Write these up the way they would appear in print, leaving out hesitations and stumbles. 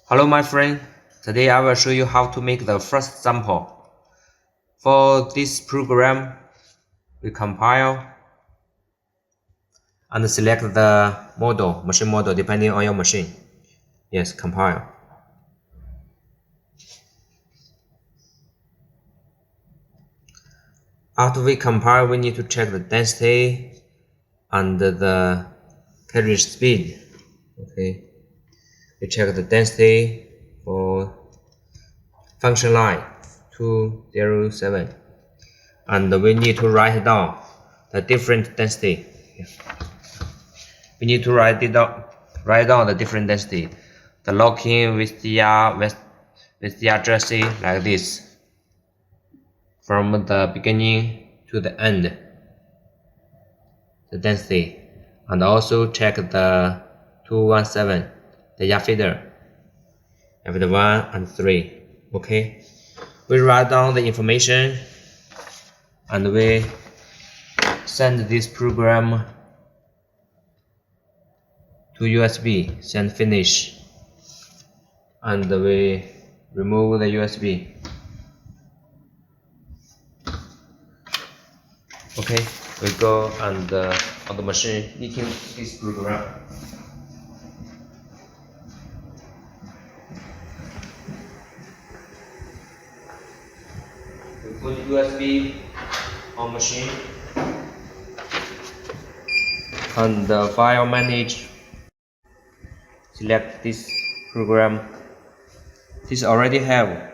Hello my friend, today I will show you how to make the first sample. For this program, we compile and select the model, machine model depending on your machine. Yes, compile. After we compile, we need to check the density and the carriage speed. Okay, we check the density for function line 207, and we need to write down the different density. We need to write down the different density. The locking with the jersey like this, from the beginning to the end, the density, and also check the 217, the yard feeder 1 and 3. Okay, we write down the information and we send this program to USB, send finish, and we remove the USB. Okay, we go and on the machine knitting this program. We put USB on machine and the file manage. Select this program. This already have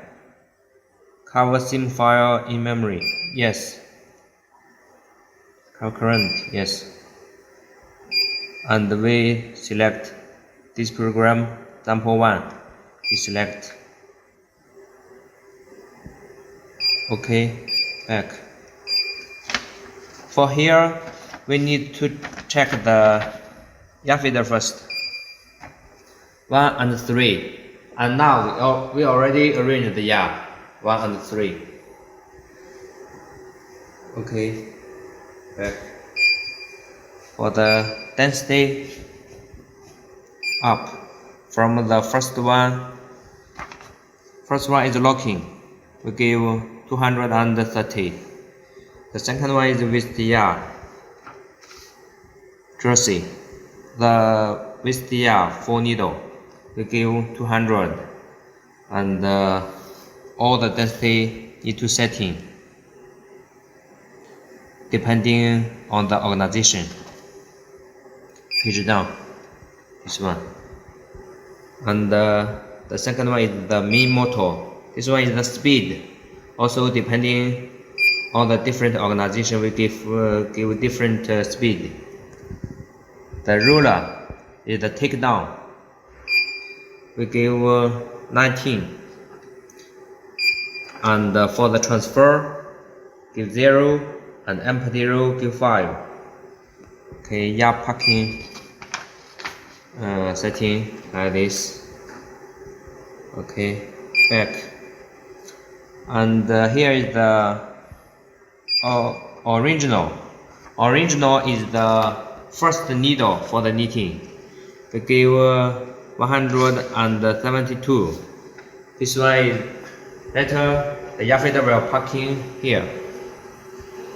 cover sim file in memory. Yes. Current. Yes. And we select this program sample 1. We select. Okay. Back. For here, we need to check the yard feeder first. 1 and 3, and now we already arranged the yard 1 and 3. Okay, back. For the density, up from the first one is locking, we give 230. The second one is with the yard jersey, the with the yard 4 needle, we give 200, and all the density need to setting depending on the organization. Page down, this one, and the second one is the mean motor. This one is the speed. Also depending on the different organization, we give different speed. The ruler is the takedown. We give 19, and for the transfer, give 0, and empty row give 5. Okay, yard parking setting like this. Okay, back, and here is the original. Original is the first needle for the knitting. We give 172. This one is later the yard feeder will parking here.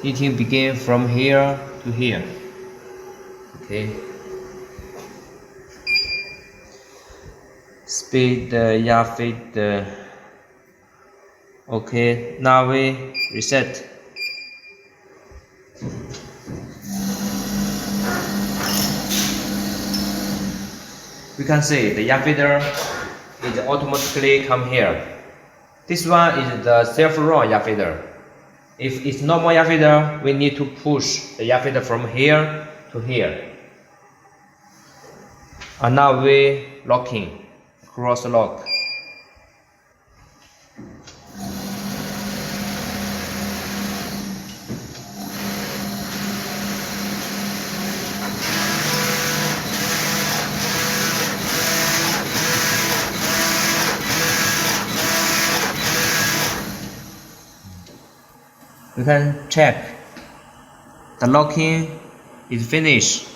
Knitting begin from here to here. Okay. Speed yard feeder. Okay. Now we reset. We can see the yard feeder is automatically come here. This one is the self-run yard feeder. If it's normal yard feeder, we need to push the yard feeder from here to here. And now we locking, cross lock. We can check the locking is finished.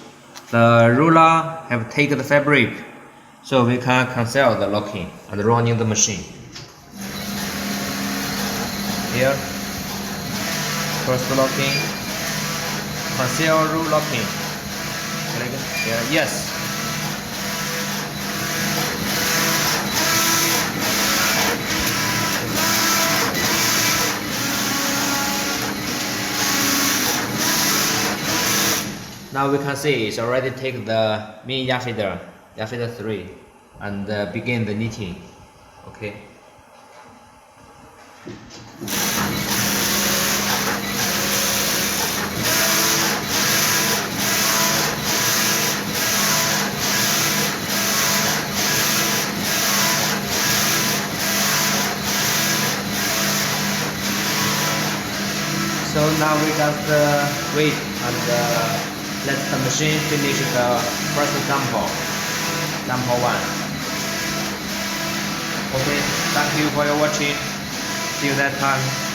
The ruler have taken the fabric So we can cancel the locking and running the machine. Here, first locking, cancel rule locking. Click here, yes. Now we can see it's already take the mini yarn feeder 3, and begin the knitting. Okay. So now we just wait and let the machine finish the first example 1. Okay, thank you for your watching. See you next time.